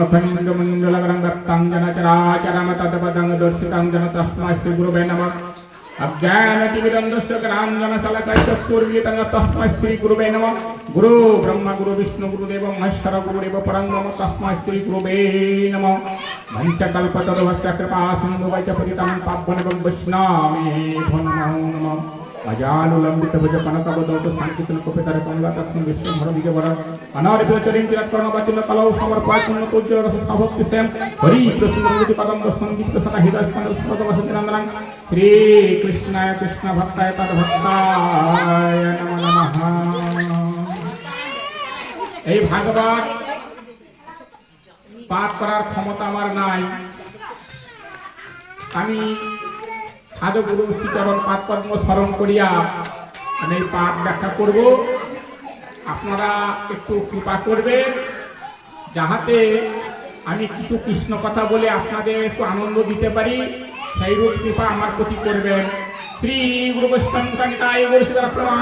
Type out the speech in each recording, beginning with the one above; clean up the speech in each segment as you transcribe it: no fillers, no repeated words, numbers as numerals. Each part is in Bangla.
अखण्डमण्डलकरं दत्तं जनचराचरं तत्पदं दर्शितं जन तस्मै श्री गुरुवे नमः अज्ञानतिमिरन्दस्य ज्ञानजनशलाकचक्षुर्मिलितं तस्मै श्री गुरुवे नमः गुरु ब्रह्मा गुरु विष्णु गुरुदेव महेश्वर गुरुदेव परं नमः तस्मै श्री गुरुवे नमः पंचकल्पतरुभ्यश्च कृपा सिन्धुभ्यश्च पतितं पावनेभ्यो वैष्णवेभ्यो नमो नमः अजानुलम्बितभुजपनकवदौतु संकीर्तनकुपितरकमला तस्मै विष्णुभरविजवर अनादिभ्यचरिञ्चिरत्कर्णवचन कलौ समर्पयन्नतोज्जलसभक्तिस्तेम हरि कृष्णगुरुपदं संगीतसदा हृदयस्पन्दस्पदवसतिनन्दनं श्रीकृष्णाय कृष्णभक्ताय तद्भक्ताय नमो नमः। এই ভাগবত পাঠ করার ক্ষমতা আমার নাই। আমি সাধুগুরু শ্রীচরণ পাঠকর্ম স্মরণ করিয়া আমি এই পাঠ ব্যাখ্যা করব। আপনারা একটু কৃপা করবেন যাহাতে আমি কিছু কৃষ্ণ কথা বলে আপনাদের একটু আনন্দ দিতে পারি, সেইরূপ কৃপা আমার প্রতি করবেন। শ্রী গুরু বৈষ্ণবকান্তায়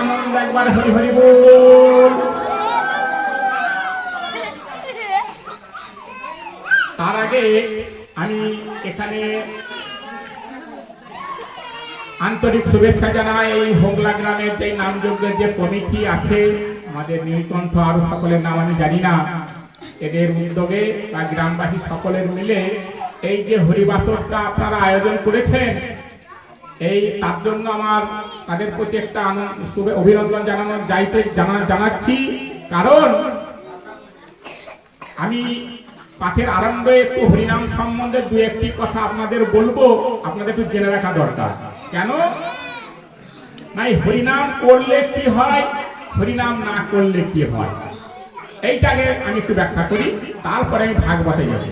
আনন্দ একবার হরি হরি বল। তার আগে আমি এখানে আন্তরিক শুভেচ্ছা জানাই এই হোগলা গ্রামের যে নামযজ্ঞের যে কমিটি আছে, আমাদের নীলকণ্ঠ আরো সকলের নাম আমি জানি না, এদের উদ্যোগে বা গ্রামবাসী সকলের মিলে এই যে হরিবাসরটা আপনারা আয়োজন করেছেন, এই তার জন্য আমার তাদের প্রতি একটা অভিনন্দন জানাচ্ছি। কারণ আমি পাঠের আরম্ভে একটু হরিনাম সম্বন্ধে দু একটি কথা আপনাদের বলবো, আপনাদের একটু জেনে রাখা দরকার। কেন নাই হরিনাম করলে কি হয়, হরিনাম না করলে কি হয়, এইটাকে আমি একটু ব্যাখ্যা করি, তারপরে আমি ভাগবতে যাব।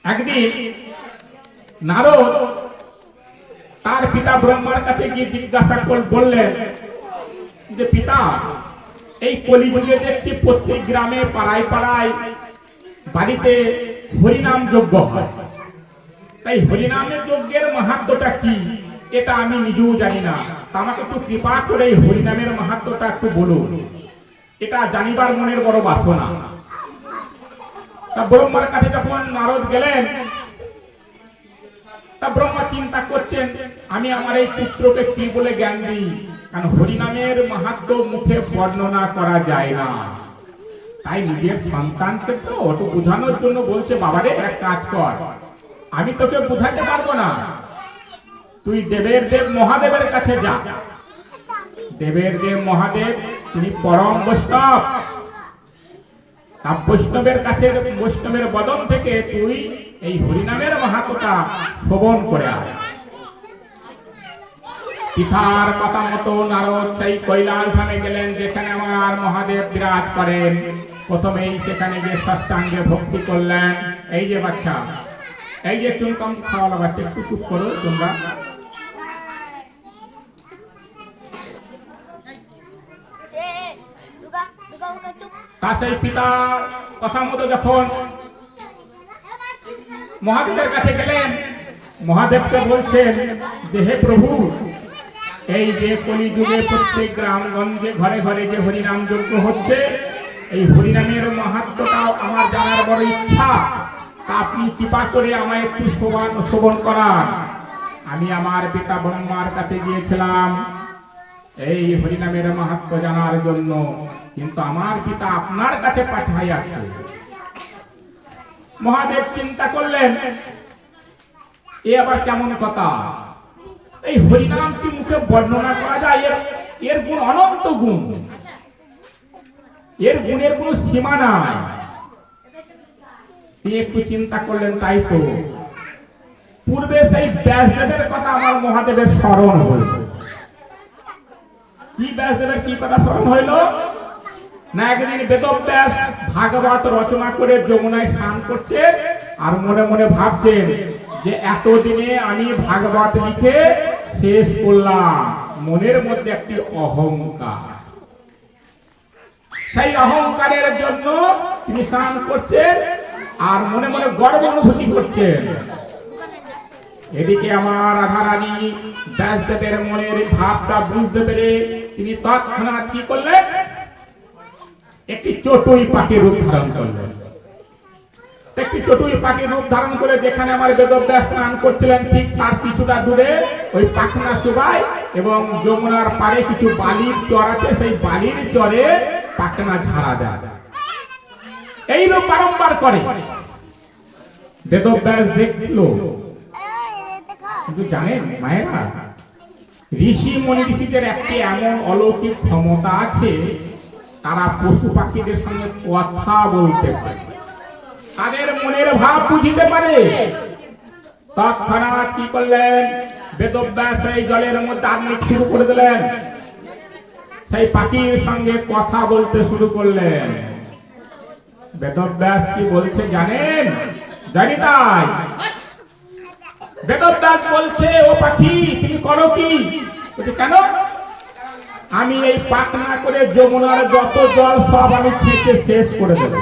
একদিন নারদ তার পিতা ব্রহ্মার কাছে গিয়ে জিজ্ঞাসা বললেন যে পিতা, এই কলিযুগে দেখছি প্রত্যেক গ্রামে পাড়ায় পাড়ায় বাড়িতে হরিনাম যজ্ঞ হয়, তাই হরিনামের যজ্ঞের মাহাত্ম্যটা কি এটা আমি নিজেও জানি না, তা আমাকে একটু কৃপা করে এই হরিনামের মাহাত্ম্যটা একটু বলুন, এটা জানিবার মনের বড় বাসনা। তা ব্রহ্মার কাছে যখন নারদ গেলেন, তা ব্রহ্মা চিন্তা করছেন আমি আমার এই পুত্রকে কি বলে জ্ঞান দিই, কারণ হরিনামের মাহাত্ম্য মুখে বর্ণনা করা যায় না। তাই নিজের সন্তানকে তো ওটা বোঝানোর জন্য বলছে, বাবারে এক কাজ কর, আমি তোকে বোঝাতে পারবো না, তুই দেবের দেব মহাদেবের কাছে যা। দেবের দেব মহাদেব তিনি পরম বৈষ্ণব, বৈষ্ণবের কাছে বৈষ্ণবের বদন থেকে তুই এই হরিনামের মাহাত্ম্যটা শ্রবণ করে আয়। পিতার কথা মতো নারদ সেই কৈলাস ধামে গেলেন, যেখানে আমার মহাদেব বিরাজ করেন। প্রথমেই সেখানে গিয়ে সাষ্টাঙ্গে ভক্তি করলেন। এই যে বাচ্চা, এই যে তুমি কম খাওয়া বাচ্চা, একটু চুপ করো তোমরা। তা সেই পিতা কথা মতো যখন মহাদেবের কাছে গেলেন, মহাদেবকে বলছেন যে হে প্রভু, এই যে কলিযুগে প্রত্যেক গ্রামগঞ্জে ঘরে ঘরে যে হরিনাম যজ্ঞ হচ্ছে, এই হরিনামের মাহাত্ম্যটাও আমার জানার বড় ইচ্ছা, তা আপনি কৃপা করে আমায় একটু শ্রবণ করান। আমি আমার পিতা ব্রহ্মার কাছে গিয়েছিলাম এই হরিনামের মাহাত্ম্য জানার জন্য, কিন্তু আমার পিতা আপনার কাছে পাঠাইয়াছে। মহাদেব চিন্তা করলেন এ আবার কেমন কথা, এই হরিনাম কি মুখে বর্ণনা করা যায়? এর গুণ অনন্ত গুণ, এর গুণের কোন সীমা নাই। তিনি একটু চিন্তা করলেন, তাই তো পূর্বে সেই ব্যাসদেবের কথা আমার মহাদেবের স্মরণ হইল। কি ব্যাসদেবের কি কথা স্মরণ হইল না, একদিন বেদব্যাস ভাগবত রচনা করে যমুনায় স্নান করছে, আর মনে মনে ভাবছেন যে এতদিনে আমি ভাগবত লিখে শেষ করলাম। মনের মধ্যে একটি অহংকার, সেই অহংকারের জন্য তিনি স্নান করছেন আর মনে মনে গর্ব অনুভূতি করছেন। এদিকে আমার রাধারানী ব্যাসদেবের মনের ভাবটা বুঝতে পেরে তিনি তৎক্ষণাৎ কি করলেন, একটি চটুই পাখির রূপ ধারণ করলেন। একটি চটুই পাখির রূপ ধারণ করে যেখানে আমার বেদব্যাস স্নান করছিলেন ঠিক তার কিছুটা দূরে ওই পাখনা চোবায় এবং যমুনার পাড়ে কিছু বালির চর আছে, সেই বালির চরে পাখনা ঝাড়া দেয়। এই রূপ বারংবার করে। বেদব্যাস দেখলো, কিন্তু জানেন মায়েরা, ঋষি মনি ঋষিদের একটি এমন অলৌকিক ক্ষমতা আছে, তারা পশু পাখিদের সঙ্গে কথা বলতে পারে, তাদের মনের ভাব বুঝিতে পারে। তৎক্ষণাৎ কি করলেন, বেদব্যাস এই জলের মধ্যে আপনি শুরু করে দিলেন, সেই পাখির সঙ্গে কথা বলতে শুরু করলেন। বেদব্যাস কি বলছে জানেন? জানি তাই। বেদব্যাস বলছে, ও পাখি তুমি করো কি? কেন? আমি এই পাখনা করে যমুনার যত জল সব আমি ছেঁচে শেষ করে দেব।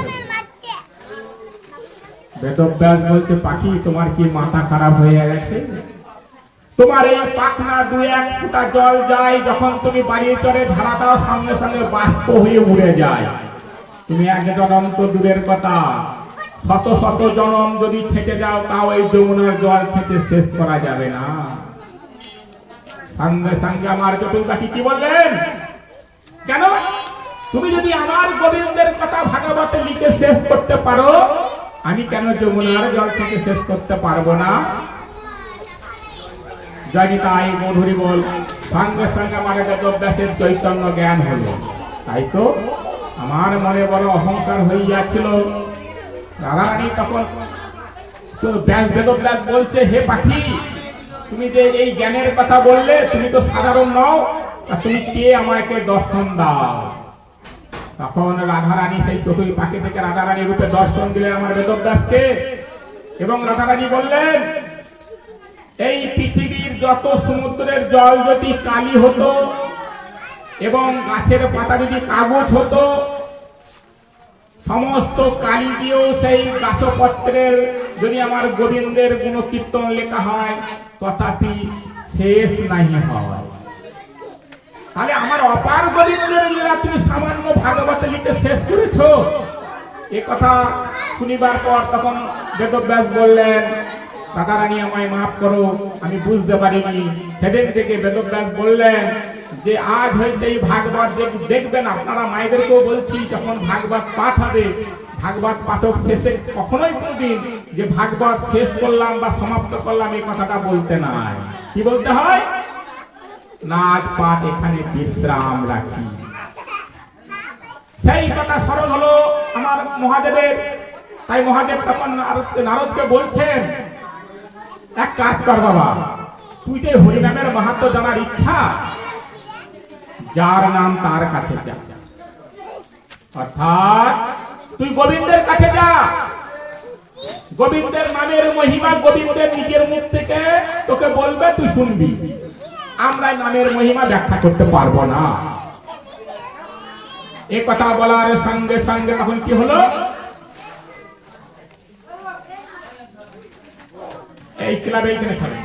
বেদব্যাস বলছে, পাখি তোমার কি মাথা খারাপ হয়ে গেছে? তোমার এই পাখনা 2-1 ফোঁটা জল যায়, যখন তুমি বাড়ির চরে ঢালা দাও সঙ্গে সঙ্গে বাষ্প হয়ে উড়ে যায়। তুমি এক জনম তো দূরের কথা, শত শত জনম যদি ছেঁচে যাও তাও এই যমুনার জল ছেঁচে শেষ করা যাবে না। সঙ্গে সঙ্গে আমার চটুই পাখি কি বললেন, কেন? তুমি যদি আমার গোবিন্দের কথা ভাগবতে লিখে শেষ করতে পারো, আমি কেন যমুনার জল থেকে শেষ করতে পারবো না? যদি তাই মধুরী বল, সঙ্গে সঙ্গে আমার বেদব্যাসের চৈতন্য জ্ঞান হলো। তাই তো আমার মনে বড় অহংকার হয়ে যাচ্ছিল। রাধারানী তখন বেদব্যাস বলছে, হে পাখি তুমি যে এই জ্ঞানের কথা বললে, তুমি তো সাধারণ নও, তুমি কে আমাকে দর্শন দাও। তখন রাধারানী সেই চটুই পাখি থেকে রাধারানী রূপে দর্শন দিলেন আমার বেদব্যাসকে, এবং রাধারানী বললেন, এই পৃথিবীর যত সমুদ্রের জল যদি কালি হতো এবং গাছের পাতা যদি কাগজ হতো, সমস্ত কালি দিয়েও সেই গাছপত্রের যদি আমার গোবিন্দের গুণকীর্তন লেখা হয়, তথাপি শেষ নাই হয়। তাহলে আমার অপার গোবিন্দের লীলা তুমি সামান্য ভাগবতে লিখে শেষ করেছো। এ কথা শুনিবার পর তখন বেদব্যাস বললেন, রাধারানী আমায় মাফ করো, আমি বুঝতে পারিনি। সেদিন থেকে বেদব্যাস বললেন যে আজ হইতে এই ভাগবত দেখবেন, আপনারা মায়েদেরকেও বলছি, যখন ভাগবত পাঠ হবে, ভাগবত পাঠক শেষে কখনোই কোনদিন যে ভাগবত শেষ করলাম বা সমাপ্ত করলাম এই কথাটা বলতে নাই। কি বলতে হয় না, আজ পাঠ এখানে বিশ্রাম রাখি। সেই কথা স্মরণ হলো আমার মহাদেবের। তাই মহাদেব তখন নারদকে বলছেন, এক কাজ কর বাবা, তুই যে হরিনামের মাহাত্ম্য জানার ইচ্ছা, যার নাম তার কাছে যা, অর্থাৎ তুই গোবিন্দের কাছে যা। গোবিন্দের নামের মহিমা গোবিন্দের নিজের মুখ থেকে তোকে বলবে, তুই শুনবি। আমরা নামের মহিমা ব্যাখ্যা করতে পারবো না। এ কথা বলার সঙ্গে সঙ্গে তখন কি হলো, এই ক্লাবে এখানে ছাড়ে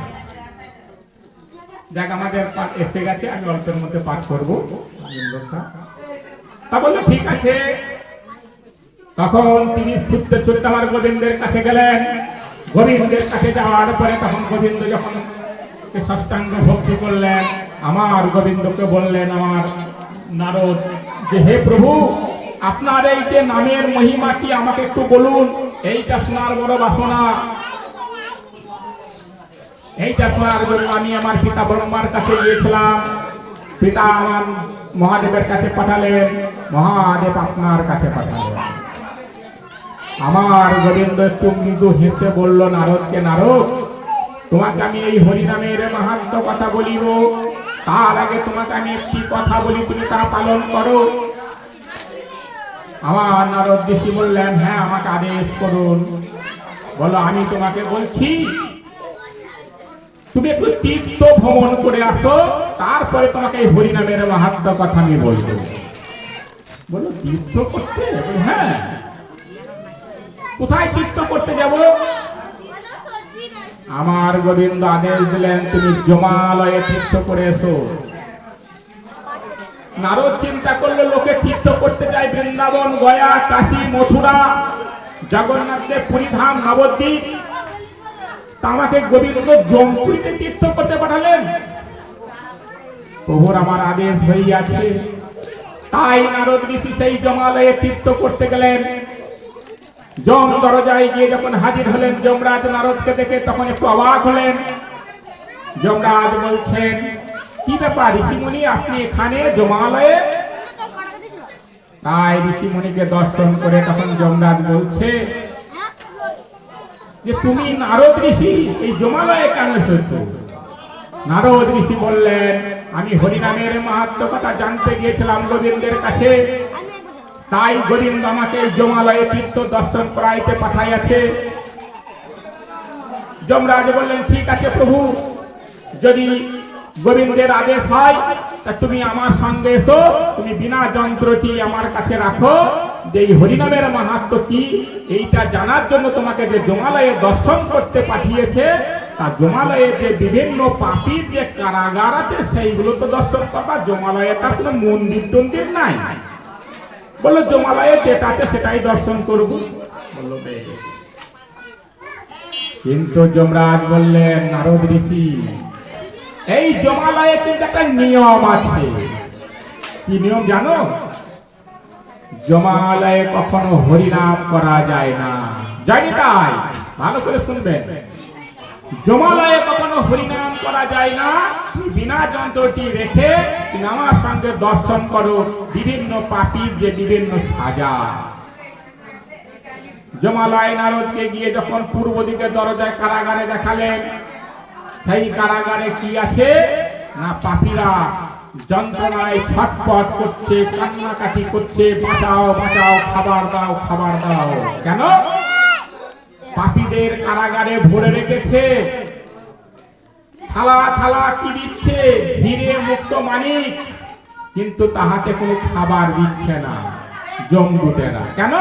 দেখ আমাদের পাঠ এসে গেছে, আমি অল্পের মধ্যে পাঠ করবো। তা বললো ঠিক আছে। তখন তিনি ছুটতে ছুটতে আমার গোবিন্দের কাছে গেলেন। গোবিন্দের কাছে যাওয়ার পরে তখন গোবিন্দ যখন সাষ্টাঙ্গ ভক্তি করলেন, আমার গোবিন্দকে বললেন আমার নারদ যে, হে প্রভু, আপনার এই যে নামের মহিমা কি আমাকে একটু বলুন। এইটা শোনার বড় বাসনা। এইটা শোনার জন্য আমি আমার পিতা ব্রহ্মার কাছে গিয়েছিলাম। পিতা আমার মহাদেবের কাছে পাঠালেন, মহাদেব আপনার কাছে পাঠালেন। আমার গোবিন্দ একটু মৃদু হেসে বলল নারদকে, নারদ, তোমাকে আমি এই হরিনামের মাহাত্ম্য কথা বলিব, তার আগে তোমাকে আমি একটি কথা বলি, তুমি তা পালন করো। আমার নারদ ঋষি বললেন, হ্যাঁ আমাকে আদেশ করুন। বলো, আমি তোমাকে বলছি তুমি একটু তীর্থ ভ্রমণ করে আসো, তারপরে তোমাকে এই হরিনামের মাহাত্ম্য কথা আমি বলবো। বলো তীর্থ করতে? হ্যাঁ। কোথায় তীর্থ করতে যাব? আমার গোবিন্দ আদেশ দিলেন, তুমি জমালয়ে তীর্থ করে এসো। নারদ চিন্তা করলো লোকে তীর্থ করতে যায় বৃন্দাবন, গয়া, কাশী, মথুরা, জগন্নাথের পুরীধাম, নবদ্বীপ, তা আমাকে গোবিন্দ জমপুরিতে তীর্থ করতে পাঠালেন। প্রভুর আমার আদেশ হইয়াছে, তাই নারদ ঋষি সেই জমালয়ে তীর্থ করতে গেলেন। যম দরজায় গিয়ে যখন হাজির হলেন, যমরাজ নারদকে দেখে তখন একটু অবাক হলেন। যমরাজ বলছেন, কি ব্যাপার ঋষিমুনি, আপনি এখানে জমালয়ে? তাই ঋষিমুনিকে দর্শন করে তখন যমরাজ বলছে যে তুমি নারদ ঋষি এই জমালয়ে কেন এসেছো? নারদ ঋষি বললেন, আমি হরিনামের মাহাত্ম্য কথা জানতে গিয়েছিলাম গোবিন্দের কাছে, তাই গোবিন্দ আমাকে এই জমালয়ে তীর্থ দর্শন করাইতে পাঠাইয়াছে। যমরাজ বললেন, ঠিক আছে প্রভু, যদি গোবিন্দের আদেশ হয় তা তুমি আমার সঙ্গে এসো, তুমি বিনা যন্ত্রটি আমার কাছে রাখো, যে এই হরিনামের মাহাত্ম্য কি এইটা জানার জন্য তোমাকে যে জমালয়ে দর্শন করতে পাঠিয়েছে, তা জমালয়ে যে বিভিন্ন পাপীর যে কারাগার আছে সেইগুলো তো দর্শন করবা, জমালয়ে তার কোনো মন্দির টন্দির নাই। বললো জমালয়ে যেটা আছে সেটাই দর্শন করবো। বললো বেশ। কিন্তু যমরাজ বললেন, নারদ ঋষি এই জমালয়ে কিন্তু একটা নিয়ম আছে। কি নিয়ম জানো? জমালয়ে কখনো হরিনাম করা যায় না। জানি, তাই ভালো করে শুনবেন, জমালয়ে কখনো হরিনাম করা যায় না। বিনা যন্ত্রটি রেখে তুমি আমার সঙ্গে দর্শন করো বিভিন্ন পাপীর যে বিভিন্ন সাজা। জমালয় নারদকে গিয়ে যখন পূর্ব দিকে দরজায় কারাগারে দেখালেন, সেই কারাগারে কি আছে না, পাপীরা যন্ত্রণায় ছটফট করছে, কান্নাকাটি করছে, বাঁচাও বাঁচাও, খাবার দাও খাবার দাও। কেন? পাপীদের কারাগারে ভরে রেখেছে, থালা থালা কি দিচ্ছে, হীরে মুক্ত মানিক, কিন্তু তাহাতে কোনো খাবার দিচ্ছে না যমদূতেরা। কেন?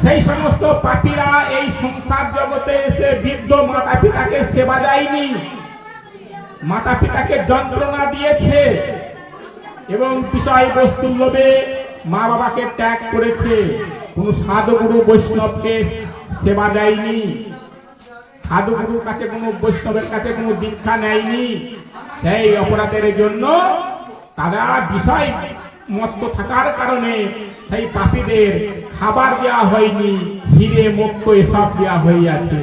সেই সমস্ত পাপীরা এই সংসার জগতে এসে বৃদ্ধ মাতা পিতাকে সেবা দেয়নি, মাতা পিতাকে যন্ত্রণা দিয়েছে এবং বিষয় বস্তুর লোভে মা বাবাকে ত্যাগ করেছে, কোন সাধুগুরু বৈষ্ণবকে সেবা দেয়নি, সাধুগুরুর কাছে কোনো বৈষ্ণবের কাছে কোনো দীক্ষা নেয়নি। সেই অপরাধের জন্য তারা বিষয় মত্ত থাকার কারণে সেই পাপীদের খাবার দেওয়া হয়নি, হিরে মুক্ত এসব দেওয়া হইয়াছে।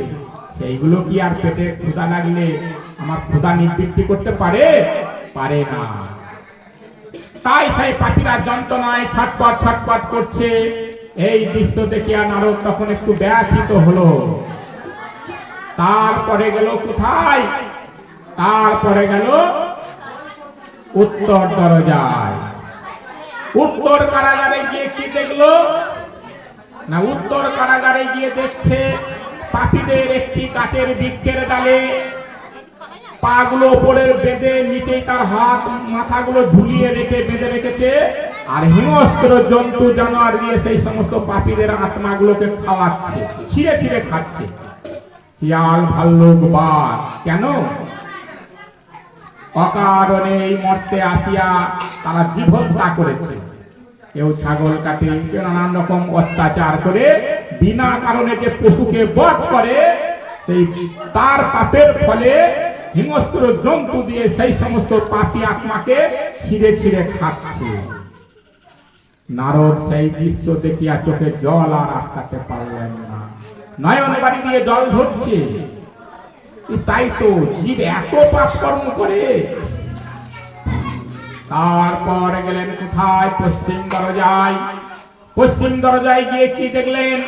সেইগুলো কি আর পেটে ক্ষুধা লাগলে আমার ক্ষুধা নিবৃত্তি করতে পারে? পারে না। তাই সেই পাপীরা যন্ত্রণায় ছটপট ছটপট করছে। এই দৃশ্য দেখিয়া নারদ তখন একটু ব্যথিত হলো। তারপরে গেল কোথায়? তারপরে গেল উত্তর দরজায়। উত্তর কারাগারে গিয়ে কি দেখলো না, উত্তর কারাগারে গিয়ে দেখছে পাপীদের একটি গাছের বৃক্ষের ডালে পাগুলো উপরে বেঁধে, নিচেই তার হাত মাথাগুলো ঝুলিয়ে রেখে বেঁধে রেখেছে, আর হিংস্র জন্তু জানোয়ার দিয়ে সেই সমস্ত পাপীদের আত্মাগুলোকে খাওয়াচ্ছে, ছিঁড়ে ছিঁড়ে খাচ্ছে। শিয়াল ভাল্লুক বাঘ কেন? অকারণে এই মর্তে আসিয়া তারা জীবহত্যা করেছে। কেউ ছাগল কাটে, কেউ নানান রকম অত্যাচার করে, বিনা কারণে যে পশুকে বধ করে, সেই তার পাপের ফলে হিংস্র জন্তু দিয়ে সেই সমস্ত পাপী আত্মাকে ছিঁড়ে ছিঁড়ে খাচ্ছে। নারদ সেই দৃশ্য দেখিয়া চোখে জল আর আটকাতে পারলেন না, নয়ন বাড়ি দিয়ে জল ঝরছে। তাই তো জীব এত পাপ কর্ম করে। তারপর গেলেন কোথায়? পশ্চিম দরজায়। পশ্চিম দরজায় গিয়ে কি দেখলেন?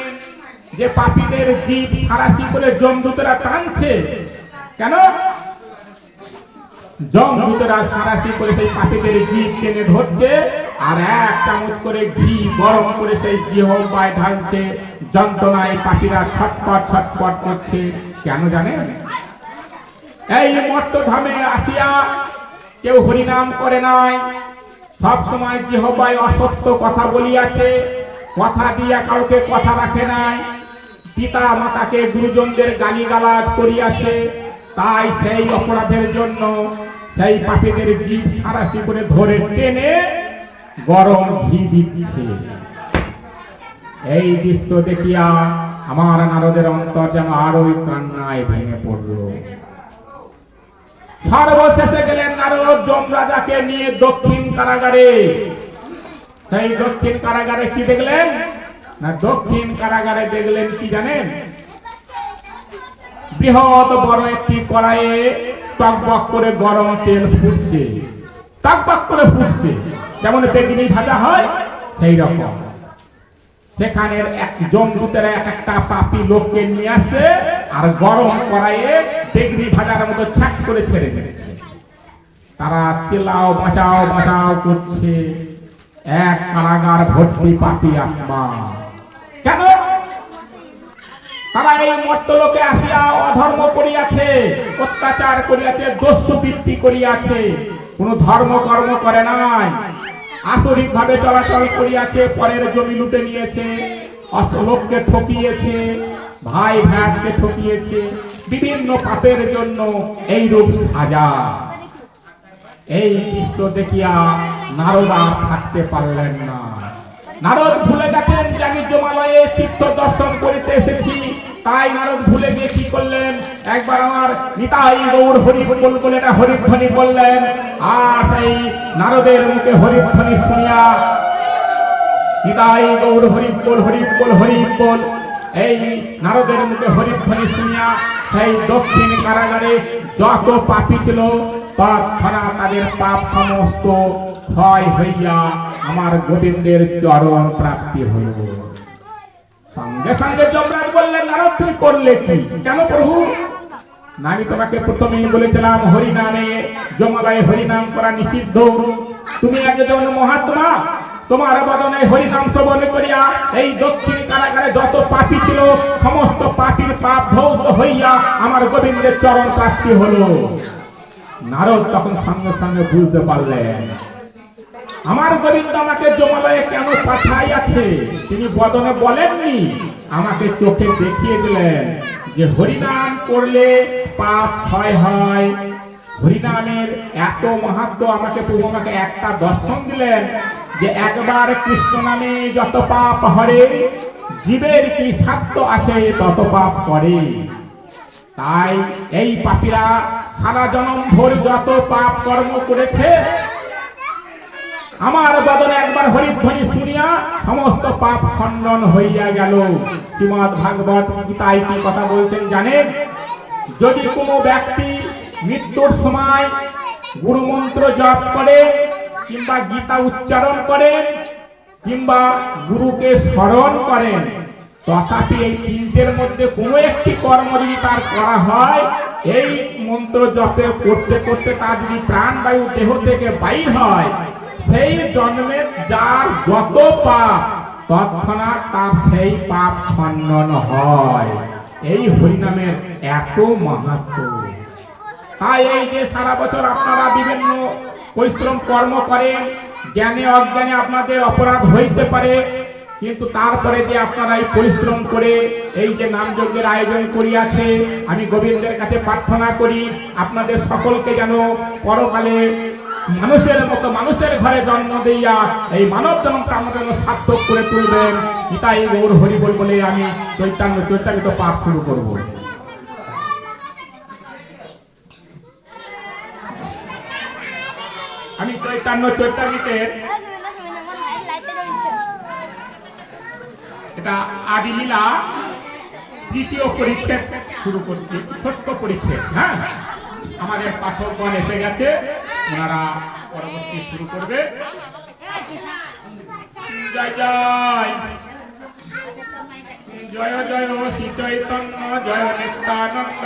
যে পাপীদের জীব সারাশি করে যমদূতেরা টানছে। কেন? যমদূতেরা সারাশি করে সেই পাপীদের জীব টেনে ধরছে, আর এক চামচ করে ঘি গরম করে সেই জিহ্বায় ঢালছে। যন্ত্রণায় পাপীরা ছটপট ছটপট করছে। কেন জানেন? এই মর্তধামে আসিয়া কেউ হরিনাম করে নাই, সব সময় জিহ্বায় অসত্য কথা বলিয়াছে, কথা দিয়া কাউকে কথা রাখে নাই, পিতা মাতাকে গুরুজনদের গালিগালাজ করিয়াছে। তাই সেই অপরাধের জন্য সেই পাপীদের জীব সারাশি করে ধরে টেনে গরম ঘি দিচ্ছে। এই দৃশ্য দেখিয়া আমার নারদের অন্তর যেন আরোই কান্নায় ভেঙে পড়ল। সর্বশেষে গেলেন নারদ যমরাজাকে নিয়ে দক্ষিণ কারাগারে। সেই দক্ষিণ কারাগারে কি দেখলেন না, দক্ষিণ কারাগারে দেখলেন কি জানেন, বৃহৎ বড় একটি কড়াইয়ে টকবক করে গরম তেল ফুটছে, টকবক করে ফুটছে, যেমন বেগুনি ভাজা হয় সেই রকম। সেখানে এক জমদূতেরা এক একটা পাপী লোককে নিয়ে আসছে আর গরম কড়াইয়ে বেগুনি ভাজার মতো ছাক করে ছেড়ে দিয়েছে। তারা চিল্লাও বাঁচাও বাঁচাও করছে। এক কারাগার ভর্তি পাপী আত্মা। কেন? তারা এই মর্ত্যলোকে আসিয়া অধর্ম করিয়াছে, অত্যাচার করিয়াছে, দস্যুবৃত্তি করিয়াছে, কোন ধর্ম কর্ম করে নাই, আসরিক ভাবে চলাচল করিয়াছে, পরের জমি লুটে নিয়েছে, লোককে ঠকিয়েছে, ভাই ভাইকে ঠকিয়েছে, বিভিন্ন পাপের জন্য এই রূপ সাজা। এই দৃশ্য দেখিয়া নারদ আর থাকতে পারলেন না। নারদ ভুলে গেছেন যে আমি জমালয়ে তীর্থ দর্শন করিতে এসেছি, তাই নারদ ভুলে গিয়ে কি করলেন, একবার আমার নিতাই গৌর হরিবোল বলে একটা হরিধ্বনি বললেন। আর সেই নারদের মুখে হরিধ্বনি শুনিয়া নিতাই গৌর হরিবোল হরিবোল হরিবোল, এই নারদের মুখে হরিধ্বনি শুনিয়া সেই দক্ষিণ কারাগারে যত পাপী ছিল তৎক্ষণাৎ তাদের পাপ সমস্ত ক্ষয় হইয়া আমার গোবিন্দের চরণ প্রাপ্তি হইল। সঙ্গে সঙ্গে যমরাজ বললেন, নারদ তুমি করলে কি? কেন প্রভু? না, আমি তোমাকে প্রথমেই বলেছিলাম হরিনামে জমালয়ে হরিনাম করা নিষিদ্ধ। তুমি একজন মহাত্মা, তোমার বদনে হরিনাম শ্রবণ করিয়া এই দক্ষিণ কারাগারে যত পাপী ছিল সমস্ত পাপীর পাপ ধ্বংস হইয়া আমার গোবিন্দের চরণ প্রাপ্তি হলো। নারদ তখন সঙ্গে সঙ্গে বুঝতে পারলেন আমার গোবিন্দ আমাকে জমালয়ে কেন পাঠাইয়াছে। তিনি বদনে বলেননি, আমাকে চোখে দেখিয়ে দিলেন যে হরিনাম করলে পাপ ক্ষয় হয়। হরিনামের এত মাহাত্ম্য আমাকে প্রভু আমাকে একটা দর্শন দিলেন যে একবার কৃষ্ণ নামে যত পাপ হরে, জীবের কি সাধ্য আছে তত পাপ করে। তাই এই পাপীরা সারা জনম ভোর যত পাপ কর্ম করেছে আমার বদনে একবার হরিধ্বনি শুনিয়া সমস্ত পাপ খণ্ডন হইয়া গেল। শ্রীমদ্ ভাগবত গীতায় কি কথা বলছেন জানেন? যদি কোনো ব্যক্তি মৃত্যুর সময় গুরু মন্ত্র জপ করে কিংবা গীতা উচ্চারণ করেন কিংবা গুরুকে স্মরণ করেন, তথাপি এই তিনটের মধ্যে কোনো একটি কর্ম যদি তার করা হয়, এই মন্ত্র জপে করতে করতে তার যদি প্রাণবায়ু দেহ থেকে বাইর হয়, সেই জন্মে যার যত পাপ তৎক্ষণাৎ তার সেই পাপ খণ্ডন হয়। এই হরিনামের এত মাহাত্ম্য। তাই এই যে সারা বছর আপনারা বিভিন্ন পরিশ্রম কর্ম করেন, জ্ঞানে অজ্ঞানে আপনাদের অপরাধ হইতে পারে, কিন্তু তারপরে যে আপনারা এই পরিশ্রম করে এই যে নাম যজ্ঞের আয়োজন করিয়াছে, আমি গোবিন্দের কাছে প্রার্থনা করি আপনাদের সকলকে যেন পরকালে মানুষের মতো মানুষের ঘরে জন্ম দিয়া এই মানব জন্মটা আমাদের সার্থক করে তুলবেন। নিতাই গৌর হরিবোল বলে আমি চৈতন্য চৈতামিত পাঠ শুরু করব। আমি চৈতন্য চৈতামিতের এটা আদি লীলা তৃতীয় পরিচ্ছেদ শুরু করছি, ছোট্ট পরিচ্ছেদ। হ্যাঁ, আমাদের পাঠকগণ এসে গেছে, ওনারা পরবর্তী শুরু করবে। জয় জয় জয় জয় শ্রী চৈতন্য জয় নিত্যানন্দ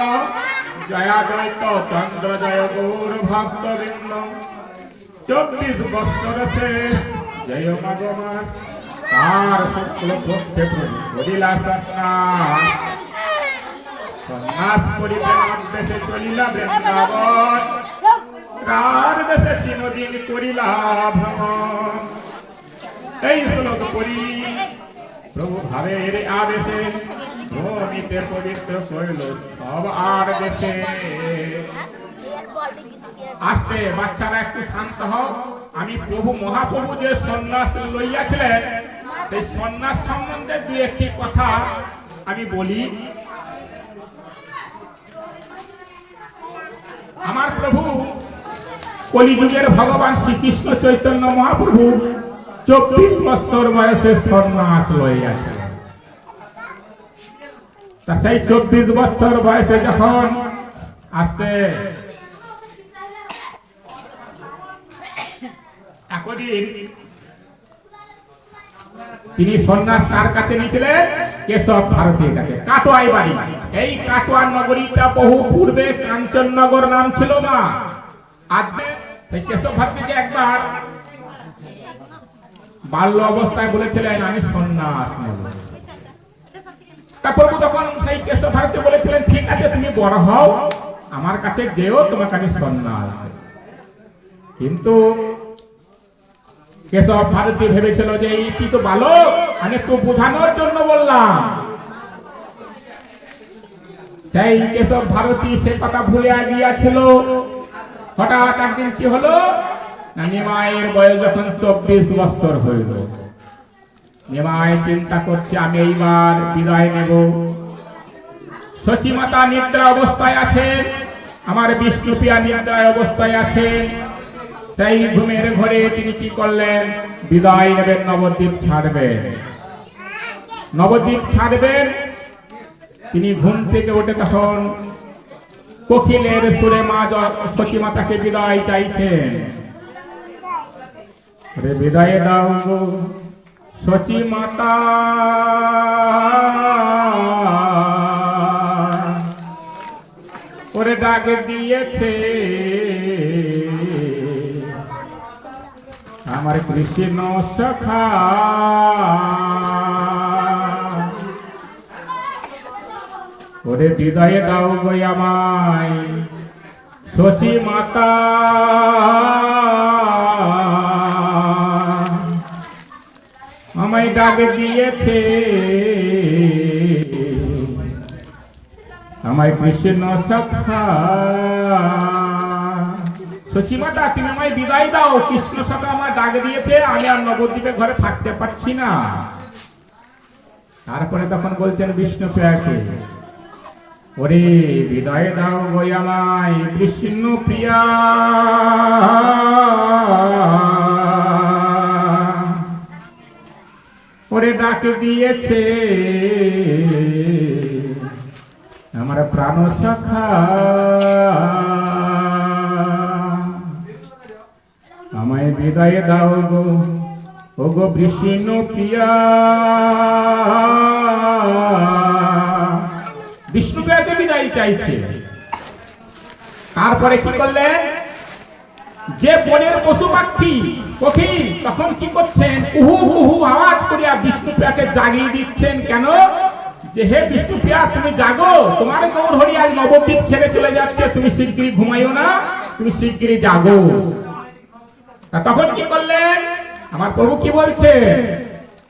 জয় দ্বৈত চন্দ্র জয় গৌর ভক্তবৃন্দ। 24 বৎসর শেষ জয় ভগবান তার শুক্ল পক্ষে করিলা সন্ন্যাস। সন্ন্যাস করিবেন দেশে চলিলা বৃন্দাবন, তার দেশে 3 দিন করিলা ভ্রমণ। এই শ্লোক পড়ি প্রভু ভাবের আদেশে ভূমিতে পবিত্র কইল সব আর দেশে। আস্তে বাচ্চারা একটু শান্ত হও। আমি প্রভু মহাপ্রভু যে সন্ন্যাস লইয়াছিলেন সেই সন্ন্যাস সম্বন্ধে দু একটি কথা আমি বলি। আমার প্রভু কলিযুগের ভগবান শ্রীকৃষ্ণ চৈতন্য মহাপ্রভু 24 বছর বয়সে সন্ন্যাস লইয়াছিলেন। তা সেই 24 বছর বয়সে যখন আসতে একদিন তিনি সন্ন্যাস কার কাছে নিয়েছিলেন? কেশব ভারতীর কাছে, কাটোয়াই বাড়ি। এই কাটোয়া নগরীটা বহু পূর্বে কাঞ্চননগর নাম ছিল না। আজকে এই কেশব ভারতীকে একবার বাল্য অবস্থায় বলেছিলেন আমি সন্ন্যাস নেব। তারপর তখন সেই কেশব ভারতী বলেছিলেন ঠিক আছে তুমি বড় হও, আমার কাছে যেও, তোমাকে আমি সন্ন্যাস। কিন্তু কেশব ভারতী ভেবেছিল যে এই তো বালক, আমি একটু বোঝানোর জন্য বললাম। সেই কেশব ভারতী সে কথা ভুলে গিয়েছিল। হঠাৎ একদিন কি হলো, নিমাইয়ের বয়স যখন 24 বছর হইল, নিমাই চিন্তা করছে আমি এইবার বিদায় নেব। সচিমাতা নিদ্রা অবস্থায় আছেন, আমার বিষ্ণুপ্রিয়া নিদ্রা অবস্থায় আছেন। সেই ঘুমের ঘরে তিনি কি করলেন? বিদায় নেবেন, নবদ্বীপ ছাড়বেন। নবদ্বীপ ছাড়বেন, তিনি ঘুম থেকে উঠে তখন কোকিলের সুরে মা সচিমাতাকে বিদায় চাইছেন। বিদায় দাও গো সচিমাতা, ওরে ডাক দিয়েছে আমার কৃষ্ণ সখা। ওরে বিদায় দাও গো আমায় সচিমাতা, আমায় ডাক দিয়েছে আমায় কৃষ্ণ সখা। সচিমাতা তুমি আমায় বিদায় দাও, কৃষ্ণ সখা আমার ডাক দিয়েছে, আমি আর নবদ্বীপে ঘরে থাকতে পারছি না। তারপরে তখন বলছেন বিষ্ণুপ্রিয়াকে, ওরে বিদায় দাও গো আমায় কৃষ্ণ প্রিয়া, ওরে ডাক দিয়েছে আমার প্রাণ সখা। আমায় বিদায় দাও গো ও গো বিষ্ণু প্রিয়া। বিষ্ণুপ্রিয়াকে বিদায় চাইছে। তারপরে কি করলেন? যে বনের পশু পাখি পক্ষী তখন কি করছেন? কুহু কুহু আওয়াজ করিয়া বিষ্ণুপ্রিয়াকে জাগিয়ে দিচ্ছেন। কেন? যে হে বিষ্ণুপ্রিয়া তুমি জাগো, তোমার গৌর হরি আজ নবদ্বীপ ছেড়ে চলে যাচ্ছে, তুমি শিগগিরই ঘুমাইও না, তুমি শিগগিরই জাগো। তখন কি করলেন? আমার প্রভু কি বলছে?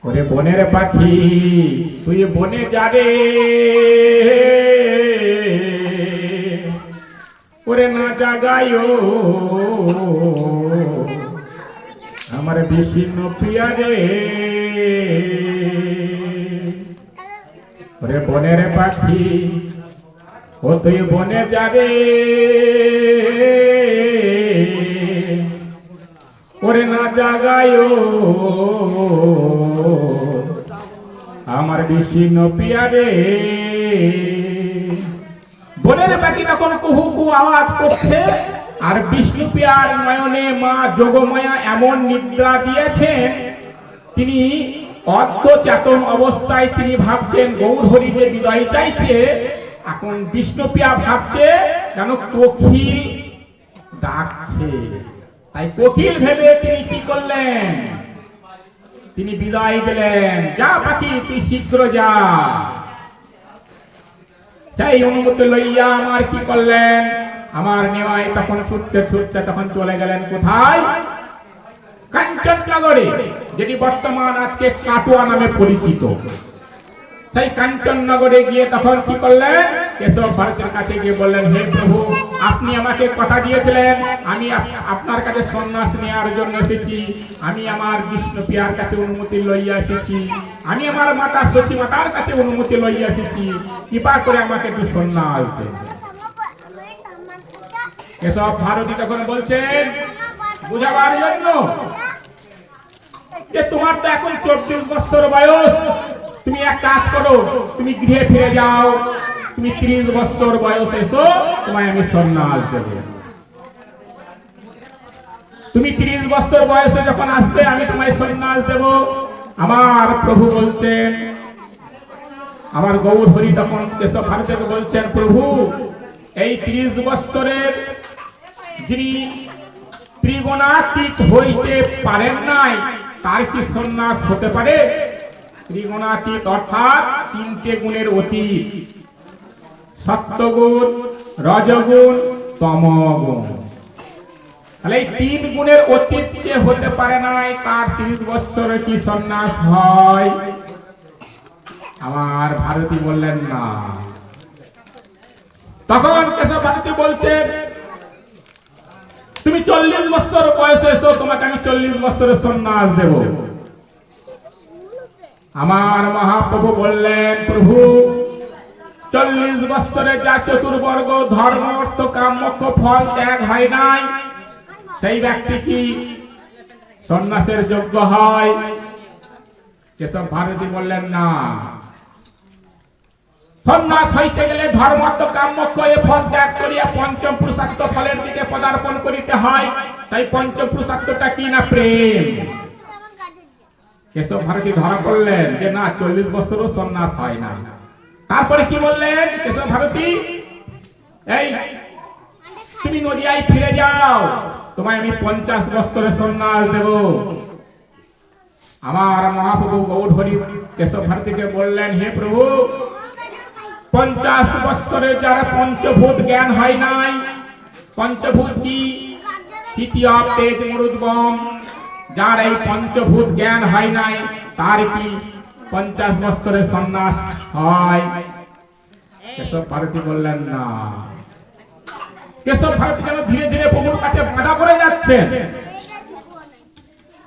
ওরে বনের পাখি তুই বনে যাবে, ওরে না জাগায়ো আমার বিষ্ণু প্রিয়া রে। ওরে বনের পাখি ও তুই বনে যাবে, ওরে না জাগায়ো আমার বিষ্ণু প্রিয়া রে। বনের পাখি তখন কুহু কুহু আওয়াজ করছে, আর বিষ্ণুপ্রিয়ার নয়নে মা যোগমায়া এমন নিদ্রা দিয়েছেন, তিনি অর্ধ চেতন অবস্থায় তিনি ভাবছেন গৌর হরি যে বিদায় চাইছে। এখন বিষ্ণুপ্রিয়া ভাবছে যেন কোকিল ডাকছে, তাই কোকিল ভেবে তিনি কি করলেন? তিনি বিদায় দিলেন, যা পাখি তুই শীঘ্র যা। সেই অনুমতি লইয়া আমার কি করলেন? আমার নিমাই তখন ছুটতে ছুটতে তখন চলে গেলেন কোথায়? কাঞ্চননগরে, যেটি বর্তমান আজকে কাটোয়া নামে পরিচিত। সেই কাঞ্চননগরে গিয়ে তখন কি করলেন? কেশব ভারতীর কাছে গিয়ে বললেন, হে প্রভু, আপনি আমাকে কথা দিয়েছিলেন, আমি আপনার কাছে সন্ন্যাস নেওয়ার জন্য এসেছি। আমি আমার বিষ্ণু প্রিয়ার কাছে অনুমতি লইয়া এসেছি, আমি আমার মাতা সতী মাতার কাছে অনুমতি লইয়া এসেছি, কৃপা করে আমাকে একটু সন্ন্যাস দেন। কেশব ভারতী তখন বলছেন বুঝাবার জন্য যে তোমার তো এখন 24 বছর বয়স, তুমি এক কাজ করো, তুমি গৃহে ফিরে যাও, তুমি 30 বছর বয়স এসো, তোমায় আমি সন্ন্যাস দেব। তুমি 30 বছর বয়সে যখন আসবে আমি তোমায় সন্ন্যাস দেব। আমার প্রভু বলছেন, আমার গৌর হরি তখন কেশব ভারতীকে বলছেন, প্রভু এই 30 বছরের যিনি ত্রিগুণাতীত হইতে পারেন নাই, তার কি সন্ন্যাস হতে পারে? ত্রিগুণাতীত অর্থাৎ 3টে গুণের অতীত, সত্যগুণ, রজগুণ, তমগুণ। তাহলে এই 3 গুণের অতীত যে হতে পারে নাই, তার 30 বছরে কি সন্ন্যাস হয়? আমার ভারতী বললেন না। তখন কেশব ভারতী বলছেন, তুমি 40 বছর বয়সে এসো, তোমাকে আমি 40 বছরের সন্ন্যাস দেব। আমার মহাপ্রভু বললেন, প্রভু 40 বছরে যা চতুর্বর্গ ধর্ম অর্থ কাম মোক্ষ ফল ত্যাগ হয় নাই, সেই ব্যক্তি কি সন্ন্যাসের যোগ্য হয়? কেশব ভারতী বললেন না। সন্ন্যাস হইতে গেলে ধর্ম অর্থ কাম মোক্ষ এ ফল ত্যাগ করিয়া পঞ্চম পুরুষার্থ ফলের দিকে পদার্পণ করিতে হয়। তাই পঞ্চম পুরুষার্থটা কি না? প্রেম। কেশব ভারতী ধরা পড়লেন যে না, 40 বছরও সন্ন্যাস হয় না। তারপরে কি বললেন কেশব ভারতী? এই তুমি নদিয়ায় ফিরে যাও, তোমায় আমি 50 বছরের সন্ন্যাস দেব। আমার মহাপ্রভু গৌর হরি কেশব ভারতীকে বললেন, হে প্রভু, 50 বছরে যারা পঞ্চভূত জ্ঞান হয় নাই, পঞ্চভূত কি? তৃতীয় তেজ মরুদ্গম, যার এই পঞ্চভূত জ্ঞান হয় নাই, তার কি 50 বছরে সন্ন্যাস হয়? কেশব ভারতী বললেন না। কেশব ভারতী যেন ধীরে ধীরে প্রভুর কাছে বাধা করে যাচ্ছেন।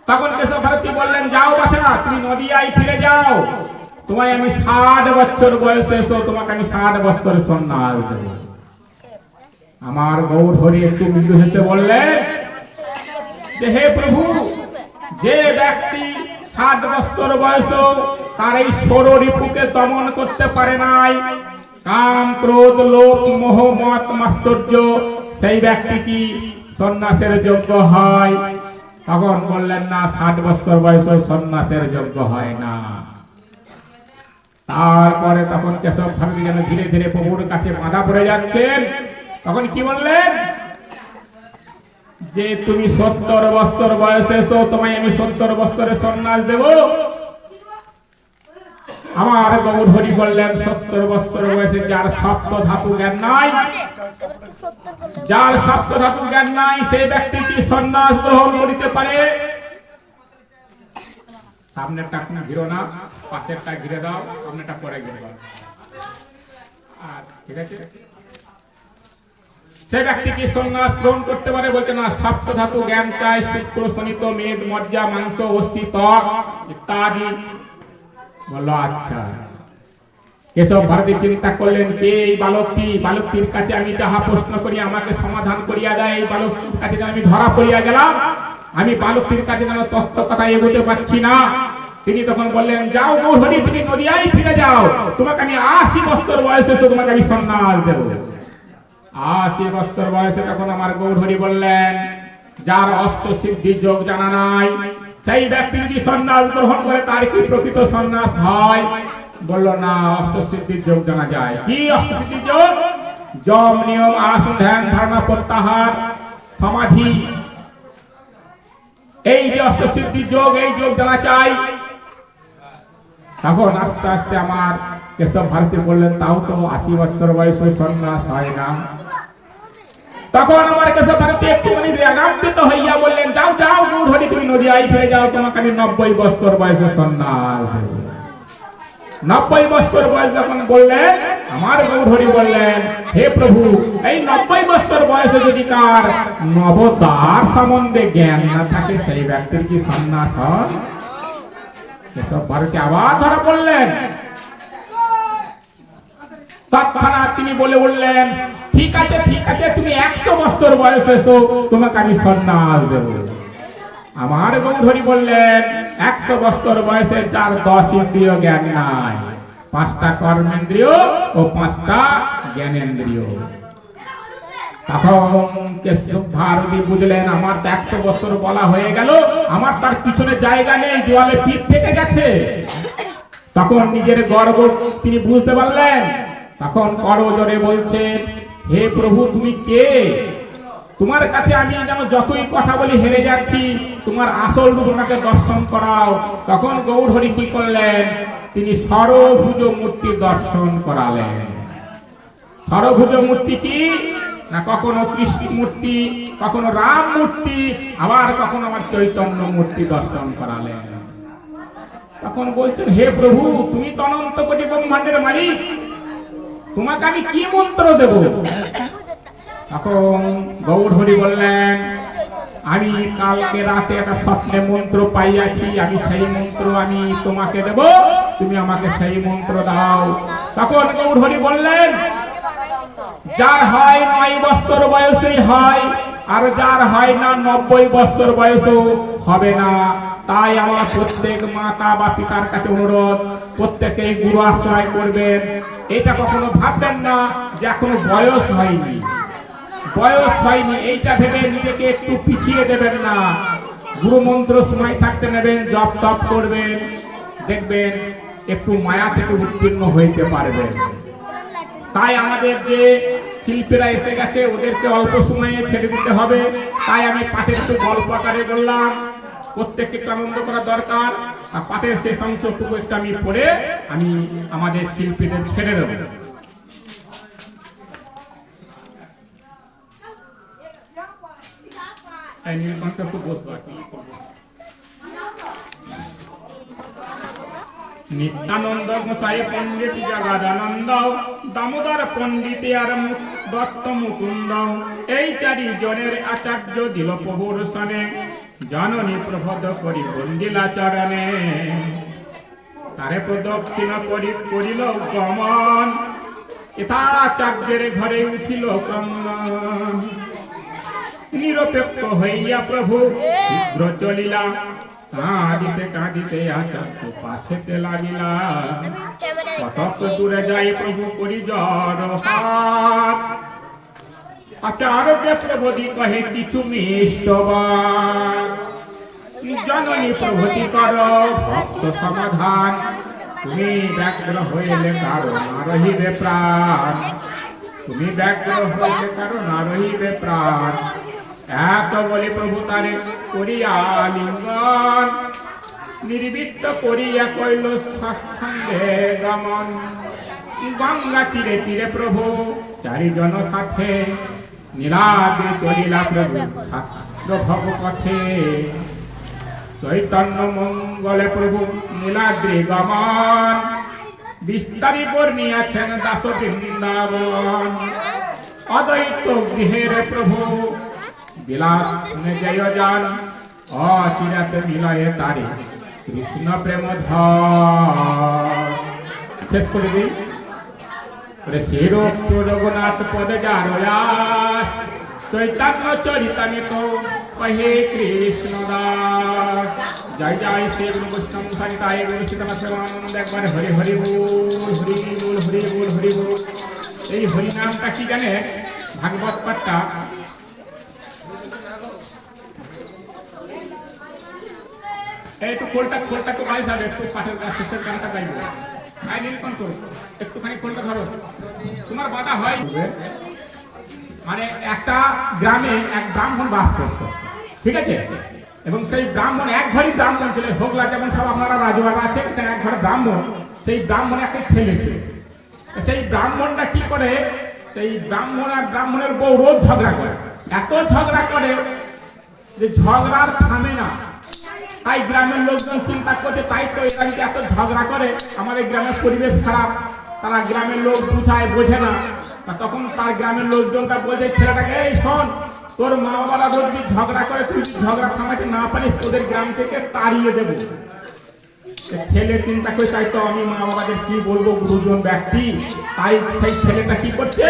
তখন কেশব ভারতী বললেন, যাও বাছা, তুমি নদিয়ায় ফিরে যাও, তোমায় আমি 60 বছর বয়সে এসো, তোমাকে আমি 60 বছরের সন্ন্যাস দেব। আমার গৌর হরি একটু মৃদু হেসে বললেন যে, হে প্রভু, যে ব্যক্তি 60 বছর বয়স তার এই ষড়রিপুকে দমন করতে পারে নাই, কাম ক্রোধ লোভ মোহ মত মাশ্চর্য, সেই ব্যক্তি কি সন্ন্যাসের যোগ্য হয়? তখন বললেন না, 60 বছর বয়স সন্ন্যাসের যোগ্য হয় না। তারপরে তখন কেশব ভারতী যেন ধীরে ধীরে প্রভুর কাছে বাধা পড়ে যাচ্ছেন। তখন কি বললেন যে, তুমি 70 বছর বয়সে এসো, তোমায় আমি 70 বছরের সন্ন্যাস দেব। আমার গৌর হরি বললেন, 70 বছর বয়সে যার সপ্ত ধাতু জ্ঞান নাই, যার সপ্ত ধাতু জ্ঞান নাই, সেই ব্যক্তি কি সন্ন্যাস গ্রহণ করিতে পারে? সামনেরটা আপনি ঘিরো না, পাশেরটা ঘিরে দাও, সামনেটা পরে ঘিরে দাও। ঠিক আছে? সে ব্যক্তি কি সন্ন্যাস গ্রহণ করতে পারে? বলতে না, সপ্ত ধাতু জ্ঞান চাই, শুক্র শনিত মেদ মজ্জা মাংস অস্থি ত্বক ইত্যাদি। বলল আচ্ছা। কেশব ভারতী চিন্তা করলেন, কে এই বালকটি? বালকটির কাছে আমি যাহা প্রশ্ন করি আমাকে সমাধান করিয়া দেয়, এই বালকটির কাছে আমি ধরা পড়িয়া গেলাম, আমি বালকটির কাছে যেন তত্ত্ব কথা এগোতে পারছি না। তিনি তখন বললেন, যাও গৌর হরি, তুমি নদিয়ায় ফিরে যাও, তোমাকে আমি 80 বছর বয়সে তো তোমাকে আমি সন্ন্যাস দেব। 80 বছর বয়সে তখন আমার গৌর হরি বললেন, যার অষ্ট সিদ্ধি যোগ জানা নাই, সেই ব্যক্তি যদি সন্ন্যাস গ্রহণ করে তার কি প্রকৃত সন্ন্যাস হয়? বলল না, অষ্ট সিদ্ধির যোগ জানা যায়। কি অষ্ট সিদ্ধির যোগ? যম নিয়ম আসন ধ্যান ধারণা প্রত্যাহার সমাধি, এই যে অষ্ট সিদ্ধির যোগ, এই যোগ জানা চাই। তখন আস্তে আস্তে আমার কেশব ভারতী বললেন, তাও তো 80 বছর বয়সে সন্ন্যাস হয় না। তখন আমার কেশব ভারতী একটুখানি রাগান্বিত হইয়া বললেন, যাও যাও গৌর হরি, তুমি নদিয়ায় ফিরে যাও, তোমাকে আমি 90 বছর বয়সে সন্ন্যাস দেব। 90 বছর বয়স যখন বললেন, আমার গৌরহরি বললেন, হে প্রভু, এই 90 বছর বয়সে যদি তার নবদ্বার সম্বন্ধে জ্ঞান না থাকে, সেই ব্যক্তির কি সন্ন্যাস হয়? এসব বারোটি আবার ধরা বললেন। তৎক্ষণাৎ তিনি বলে উঠলেন, ঠিক আছে ঠিক আছে, তুমি 100 বছর বয়স এসো, তোমাকে আমি সন্ন্যাস দেব। আমার গৌরহরি বললেন, 100 বছর বয়সে যার 10 ইন্দ্রিয় জ্ঞান নাই, 5টা কর্মেন্দ্রিয় ও 5টা জ্ঞানেন্দ্রিয়। তখন কেশব ভারতী বুঝলেন, আমার তো 100 বছর বলা হয়ে গেল, আমার তার পিছনে জায়গা নেই, দেওয়ালে পিঠ থেকে গেছে। তখন নিজের গর্ব তিনি বুঝতে পারলেন। তখন করজোরে বলছেন, হে প্রভু, তুমি কে? তোমার কাছে আমি যেন যতই কথা বলি হেরে যাচ্ছি, তোমার আসল রূপ আমাকে দর্শন করাও। তখন গৌরহরি কি করলেন? তিনি সরভুজ মূর্তি দর্শন করালেন। সরভুজ মূর্তি কি না, কখনো কৃষ্ণ মূর্তি, কখনো রাম মূর্তি, আবার কখনো আমার চৈতন্য মূর্তি দর্শন করালেন। তখন বলছেন, হে প্রভু, তুমি তো অনন্ত কোটি ব্রহ্মাণ্ডের মালিক, তোমাকে আমি কি মন্ত্র দেব? তখন গৌরহরি বললেন, আমি কালকে রাতে একটা স্বপ্নে মন্ত্র পাইয়াছি, আমি সেই মন্ত্র আমি তোমাকে দেব, তুমি আমাকে সেই মন্ত্র দাও। তখন গৌরহরি বললেন, যার হয় 9 বছর বয়সেই হয়, আর যার হয় না 90 বছর বয়সও হবে না। তাই আমার প্রত্যেক মাতা বা পিতার কাছে অনুরোধ, প্রত্যেকেই গুরু আশ্রয় করবেন। এটা কখনো ভাববেন না যে এখনো বয়স হয়নি, বয়স হয়নি, এইটা ভেবে নিজেকে একটু পিছিয়ে দেবেন না। গুরু মন্ত্র সময় থাকতে নেবেন, জপ তপ করবেন, দেখবেন একটু মায়া থেকে উত্তীর্ণ হইতে পারবেন। তাই আমাদের যে শিল্পীরা এসে গেছে, ওদেরকে অল্প সময়ে ছেড়ে দিতে হবে। তাই আমি পাঠের একটু গল্প আকারে বললাম, প্রত্যেককে একটু আনন্দ করা দরকার। আর পাঠের শেষ অংশটুকু একটু আমি পড়ে আমি আমাদের শিল্পীদের ছেড়ে দেব। নিত্যানন্দ গোসাই পণ্ডিত জগদানন্দ, দামোদর পণ্ডিত আর দত্ত মুকুন্দ, এই 4 জনের আচার্য দিল প্রভুর সনে, জননী প্রভদ করি বন্দিলা চরণে। তারে প্রদক্ষিণ করি করিল গমন, যথাচার্যের ঘরে উঠিল ক্রন্দন। নিরপেক্ষ হইয়া প্রভু শীঘ্র চলিলা, কাঁদিতে কাঁদিতে আচার্য পাছেতে লাগিলা। কতক দূরে যাই প্রভু করি জড় হাত, আচার্য প্রভুদি কহে কিছু মিষ্টবাদ। জননী প্রভুতি কর ভক্ত সমাধান, তুমি ব্যগ্র হইলে কারো না রহিবে প্রাণ, তুমি ব্যগ্র হইলে কারো না রহিবে প্রাণ। এত বলে প্রভু তারে করিয়া লিঙ্গন, নির্বৃত্ত করিয়া কইল সৎসঙ্গে গমন। গঙ্গা তীরে তীরে প্রভু 4 জন সাথে, নীলাদ্রি চলিলা প্রভু শাস্ত্র ভব পথে। চৈতন্য মঙ্গলে প্রভু নীলাদ্রি গমন, বিস্তারি বর্ণিয়াছেন দাস বৃন্দাবন। অদ্বৈত গৃহের প্রভু বিলাস জয় যান, অচিরাতে মিলয়ে তারে কৃষ্ণ প্রেম ধর। শেষ করে দিই, রঘুনাথ পদ যারয়াস, চৈতন্য চরিতামিত কহে কৃষ্ণ দাস। জয় জয় শ্রী গুরু বৈষ্ণব সহিতায় গুরু সীতামা সেবানন্দ। একবার হরি হরি বল, হরি বল, হরি বল, হরি বল। এই হরি নামটা কি জানে? ভাগবত পাঠটা একটু খোলটা তো গাই যাবে, একটু পাঠের শেষের গানটা গাইবো। আই নীলকণ্ঠ একটুখানি খোলটা ধরো, তোমার বাধা হয়। মানে একটা গ্রামে এক ব্রাহ্মণ বাস করত, ঠিক আছে? এবং সেই ব্রাহ্মণ, এক ঘরই ব্রাহ্মণ ছিল, হোগলা যেমন সব আপনারা রাজবাড়া আছে, এক ঘর ব্রাহ্মণ। সেই ব্রাহ্মণ একটা ছেলে ছিল। সেই ব্রাহ্মণটা কি করে, সেই ব্রাহ্মণ আর ব্রাহ্মণের বউ রোজ ঝগড়া করে। এত ঝগড়া করে যে ঝগড়ার থামে না। তাই গ্রামের লোকজন চিন্তা করছে তাই তো এখানে এত ঝগড়া করে, আমাদের গ্রামের পরিবেশ খারাপ, তারা গ্রামের লোক বুঝায় বোঝে না। তখন তার গ্রামের লোকজনটা বলছে ছেলেটাকে, এই শোন, তোর মা বাবারা যদি ঝগড়া করে, তুই ঝগড়া থামাতে না পারিস, তোদের গ্রাম থেকে তাড়িয়ে দেবো। ছেলে চিন্তা করে তাই তো আমি মা বাবাদের কি বলবো, গুরুজন ব্যক্তি, তাই সেই ছেলেটা কি করছে,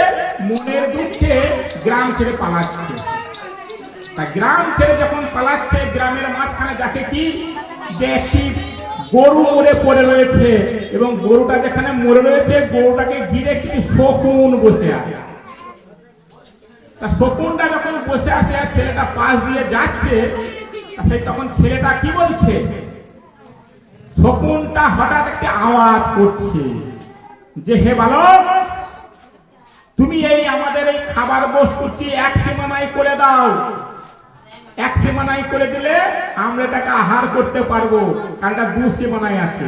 মনের দুঃখে গ্রাম ছেড়ে পালাচ্ছে। তা গ্রাম ছেড়ে যখন পালাচ্ছে, গ্রামের মাঝখানে দেখে কি, যে একটি গরু মরে পড়ে রয়েছে, এবং গরুটা যেখানে মরে রয়েছে, গরুটাকে ঘিরে কি শকুন বসে আছে। তা শকুনটা যখন বসে আছে আর ছেলেটা পাশ দিয়ে যাচ্ছে, সেই তখন ছেলেটা কি বলছে, শকুনটা হঠাৎ একটি আওয়াজ করছে যে, হে বালক, তুমি এই আমাদের এই খাবার বস্তুটি এক সীমানায় করে দাও। এক সীমানায় করে দিলে আমরা এটাকে আহার করতে পারবো, কারণ এটা 2 সীমানায় আছে।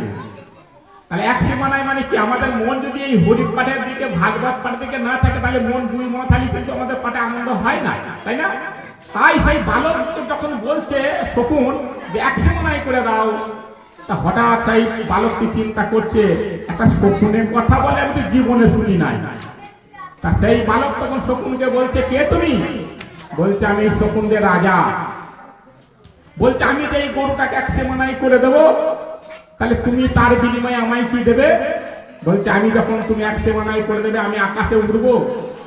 তাহলে এক সীমানায় মানে কি, আমাদের মন যদি এই হরিপ পাঠের দিকে, ভাগবত পাঠের দিকে না থাকে, তাহলে মন 2 মন থাকলে কিন্তু আমাদের পাঠে আনন্দ হয় না, তাই না? তাই সেই বালক যখন বলছে শকুন যে এক সীমানায় করে দাও, তা হঠাৎ সেই বালকটি চিন্তা করছে, একটা শকুনের কথা বলে আমি তো জীবনে শুনি নাই। তা সেই বালক তখন শকুনকে বলছে, কে তুমি? বলছে, আমি শকুনদের রাজা। বলছে, আমি যে এই গরুটাকে এক সীমানায় করে দেবো, তাহলে তুমি তার বিনিময়ে আমায় কি দেবে? বলছে, আমি যখন তুমি এক সীমানায় করে দেবে, আমি আকাশে উঠবো,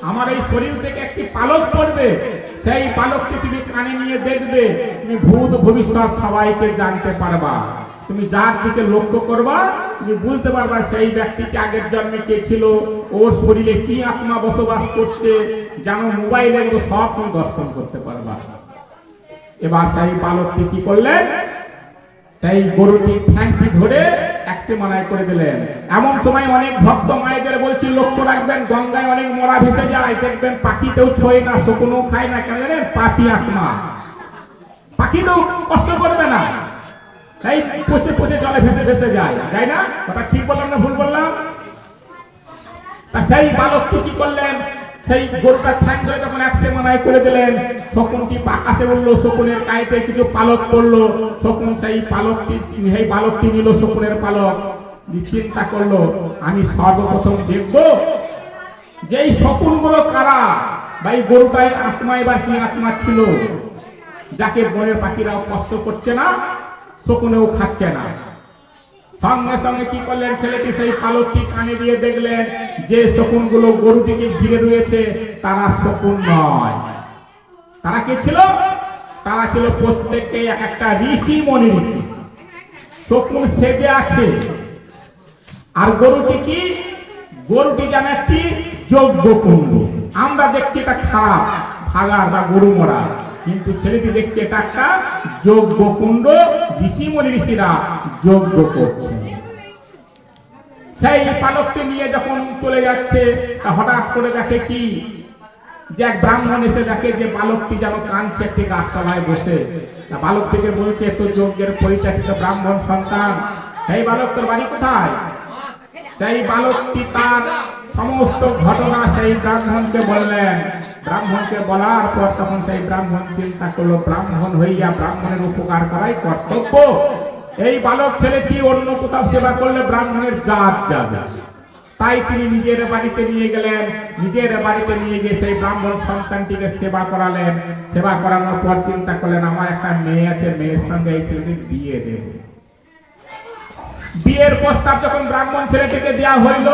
আমার এই শরীর থেকে একটি পালক পড়বে, সেই পালকটি তুমি কানে নিয়ে দেখবে, তুমি ভূত ভবিষ্যৎ সবাইকে জানতে পারবা। তুমি যার দিকে লক্ষ্য করবা, তুমি বুঝতে পারবা সেই ব্যক্তিকে আগের জন্মে কে ছিল, ওর শরীরে কি আত্মা বসবাস করছে, যেন মোবাইলের মতো সব তুমি দর্শন করতে পারবা। এবার সেই বালকটি কি করলেন, সেই গরুটি ঠ্যাংটি ধরে এক সীমানায় করে দিলেন। এমন সময় অনেক ভক্ত মায়েদের বলছি, লক্ষ্য রাখবেন, গঙ্গায় অনেক মরা ভেসে যায়, দেখবেন পাখিতেও ছোঁয় না, শকুনও খায় না, কেন জানেন? পাপি আত্মা। পাখিতেও কষ্ট করবে না, তাই পচে পচে জলে ভেসে ভেসে যায়, তাই না? কথা ঠিক বললাম না ভুল বললাম? তা সেই বালকটি কি করলেন, সেই গরুটা ঠ্যাং ধরে যখন এক সীমানায় করে দিলেন, শকুনটি আকাশে উঠলো, শকুনের গায়েতে কিছু পালক পড়লো, শকুন সেই বালকটি নিল শকুনের পালক, চিন্তা করলো, আমি সর্বপ্রথম দেখবো যে এই শকুনগুলো কারা, বা এই গরুটায় আত্মা এবার কি আত্মা ছিল, যাকে বনের পাখিরাও কষ্ট করছে না, শকুনেও খাচ্ছে না। সঙ্গে সঙ্গে কি করলেন, ছেলেটি সেই পালকটি কানে দিয়ে দেখলেন যে শকুনগুলো গরুটিকে ঘিরে রয়েছে, তারা শকুন নয়। তারা কে ছিল? তারা ছিল প্রত্যেককে এক একটা ঋষি মনি ঋষি। শকুন সেজে আছে, আর গরুটি কি? গরুটি যেন একটি যজ্ঞ কুণ্ড। আমরা দেখছি এটা খারাপ, ভাগার বা গরু মরা, কিন্তু ছেলেটি দেখছে এটা একটা যজ্ঞ কুণ্ড, ঋষিমণি ঋষিরা যজ্ঞ করছে। সেই পালকটি নিয়ে যখন চলে যাচ্ছে, হঠাৎ করে দেখে কি, যে এক ব্রাহ্মণ এসে দেখে যে বালকটি যেন কাঁদছে একটি গাছতলায় বসে। বালকটিকে বলছে, তো যজ্ঞের পরিচালিত ব্রাহ্মণ সন্তান, সেই বালক তোর বাড়ি কোথায়? সেই বালকটি তার সমস্ত ঘটনা সেই ব্রাহ্মণকে বললেন। ব্রাহ্মণকে বলার পর তখন সেই ব্রাহ্মণ চিন্তা করলো, ব্রাহ্মণ হইয়া ব্রাহ্মণের উপকার করাই কর্তব্য। এই বালক ছেলেটি অন্য কোথাও সেবা করলে ব্রাহ্মণের জাত যাবে, তাই তিনি নিজের বাড়িতে নিয়ে গেলেন। নিজের বাড়িতে নিয়ে গিয়ে সেই ব্রাহ্মণ সন্তানটিকে সেবা করালেন। সেবা করানোর পর চিন্তা করলেন, আমার একটা মেয়ে আছে, মেয়ের সঙ্গে এই ছেলেটির বিয়ে দেব। বিয়ের প্রস্তাব যখন ব্রাহ্মণ ছেলেটিকে দেওয়া হইল,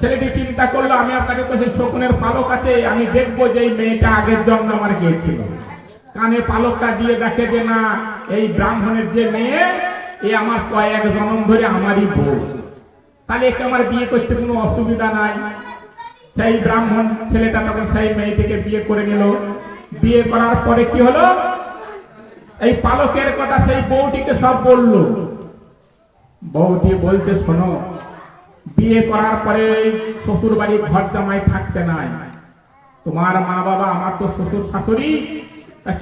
ছেলেটি চিন্তা করলো, আমি আপনাকে তো সেই শকুনের পালক আছে, আমি দেখবো যে এই মেয়েটা আগের জন্ম আমার গিয়েছিল। কানে পালকটা দিয়ে দেখে যে না, এই ব্রাহ্মণের যে মেয়ে, এ আমার কয়েক জন্ম ধরে আমারই বউ, তাহলে একে আমার বিয়ে করতে কোনো অসুবিধা নাই। সেই ব্রাহ্মণ ছেলেটা তখন সেই মেয়েটিকে বিয়ে করে নিল। বিয়ে করার পরে কি হলো, এই পালকের কথা সেই বউটিকে সব বললো। বউটি বলছে, শোনো, বিয়ে করার পরে শ্বশুর বাড়ি ঘর জামাই থাকতে নাই, তোমার মা বাবা, আমার তো শ্বশুর শাশুড়ি,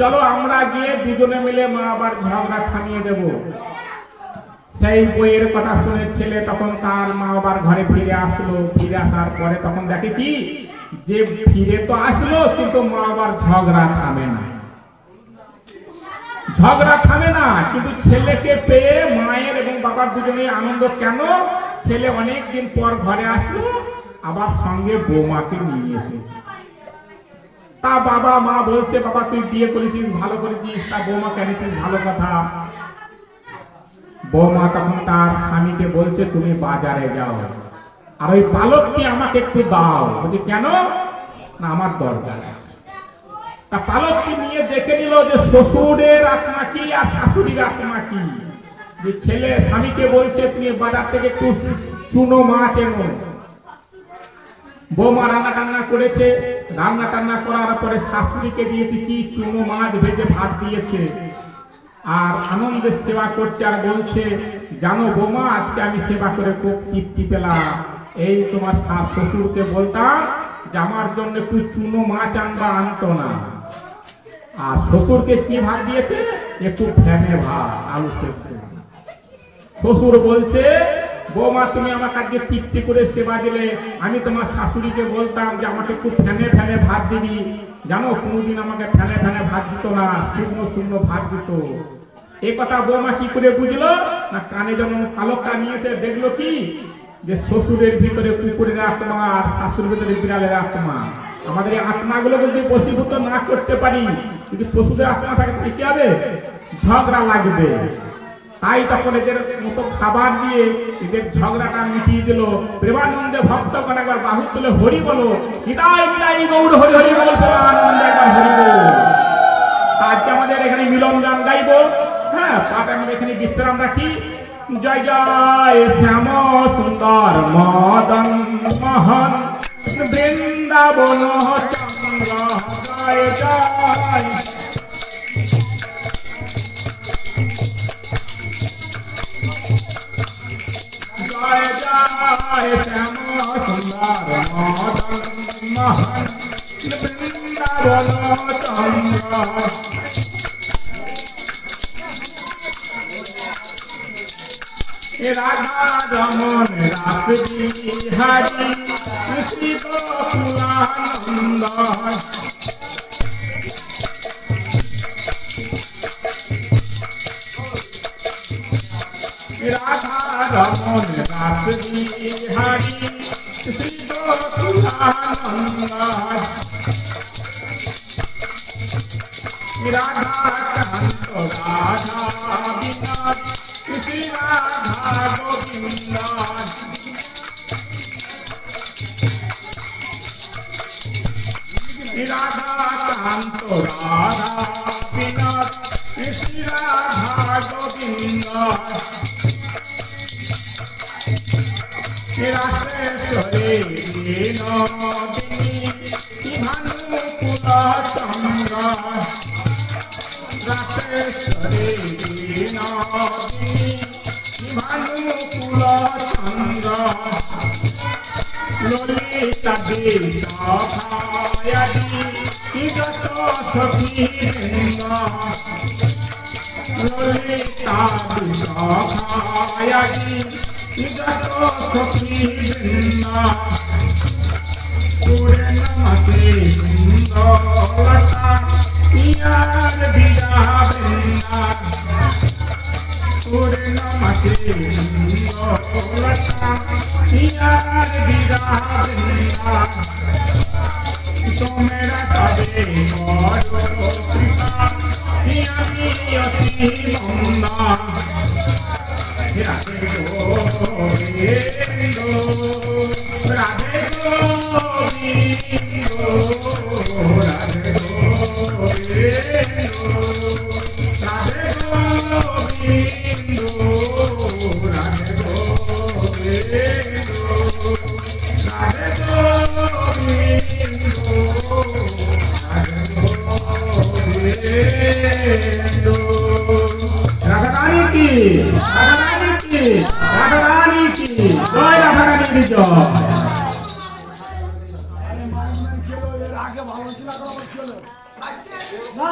চলো আমরা গিয়ে দুজনে মিলে মা বাবার ঝগড়া থামিয়ে দেব। সেই বইয়ের কথা শুনে ছেলে তখন তার মা বাবার ঘরে ফিরে আসলো। ফিরে আসার পরে তখন দেখে কি, যে ফিরে তো আসলো কিন্তু মা বাবার ঝগড়া থামে না। ঝগড়া থামে না, কিন্তু ছেলেকে পেয়ে মায়ের এবং বাবার দুজনেই আনন্দ। কেন? ছেলে অনেকদিন পর ঘরে আসলো, আবার সঙ্গে বৌমাকে নিয়ে এসেছে। তা বাবা মা বলছে, বাবা তুই বিয়ে করেছিস, ভালো করেছিস, তা বৌমা কেনেছিস, ভালো কথা। বৌমা তখন তার স্বামীকে বলছে, তুমি বাজারে যাও, আর ওই পালকটি আমাকে একটু দাও। বলছে কেন? না আমার দরকার। তা পালকটি নিয়ে দেখে নিল যে শ্বশুরের আত্মা কি আর শাশুড়ির আত্মা কি। যে ছেলে স্বামীকে বলছে তুমি বাজার থেকে একটু চুনো মাছ এনো। বৌমা রান্না টান্না করেছে, রান্না টান্না করার পরে শাশুড়িকে দিয়েছে কি চুনো মাছ ভেজে ভাত দিয়েছে, আর আনন্দের সেবা করছে। আর বলছে জানো বৌমা, আজকে আমি সেবা করে খুব তৃপ্তি পেলাম। এই তোমার শ্বশুরকে বলতাম যে আমার জন্য একটু চুনো মাছ আনবা, আনতো না। আর শ্বশুরকে কি ভাত দিয়েছে? একটু ফ্যানে ভাত, আলু সেদ্ধ। শ্বশুর বলছে বৌমা তুমি আমাকে আজকে তৃপ্তি করে সেবা দিলে, আমি তোমার শাশুড়িকে বলতাম যে আমাকে একটু ফ্যানে ফ্যানে ভাত দিবি। জানো কোনোদিন আমাকে ফ্যানে ফ্যানে ভাত দিত না, শুকনো শুকনো ভাত দিত। এই কথা বৌমা কি করে বুঝলো? না কানে যখন পালকটা নিয়েছে দেখলো কি যে শ্বশুরের ভিতরে কুকুরের আত্মা আর শাশুড়ির ভিতরে বিড়ালের আত্মা। আমাদের এই আত্মাগুলো যদি বশীভূত না করতে পারি, যদি শ্বশুরের আত্মা থাকে কি হবে? ঝগড়া লাগবে। তাই তখন এদের মতো খাবার দিয়ে এদের ঝগড়াটা মিটিয়ে দিল। প্রেমানন্দে ভক্তগণ একবার বাহু তুলে হরি বলো, হৃদয় হৃদয় গৌর হরি হরি বল, প্রেমানন্দে একবার হরি বল। আজকে আমাদের এখানে মিলন গান গাইবো। হ্যাঁ, পাঠ আমরা এখানে বিশ্রাম রাখি। জয় জয় শ্যাম সুন্দর মদন মোহন বৃন্দাবন চন্দ্র, জয় জয়। জয় জয় শ্যাম সুন্দর মদন মোহন বৃন্দাবন চন্দ্র। রাধা রমন রাস বিহারী শ্রী গোকুলানন্দ। রাধা রমন রাস বিহারী শ্রী গোকুলানন্দ। রাধা কান্ত রাধা বিনোদ শ্রী রাধা গোবিন্দ। রাধা কান্ত রাধা বিনোদ শ্রী রাধা গোবিন্দ। রাধেশ্বরী বিনোদিনী ভানুকুল চন্দ্র। রাধেশ্বরী বিনোদিনী ভানুকুল চন্দ্র। ললিতা দেশায়াদি যত সখী বৃন্দ। ললিতা দেশায়াদি যত সখী বৃন্দ। পূর্ণমতে সুন্দরতা ইয়ার বিরা বৃন্দা। পূর্ণমতে সুন্দরতা ইয়ার বিরা বৃন্দা। তোমরা তবে বড় কৃপা আমি অতি মন্দ। রাধে গোবিন্দ রাধে গোবিন্দ রাধে গোবিন্দ রাধে গোবিন্দ রাধে গোবিন্দ রাধে গোবিন্দ রাধে রানী কি, রাধা রানী কি, রাধা রানী কি জয়, রাধা রানী কি জয়। আগে ভালো ছিল, না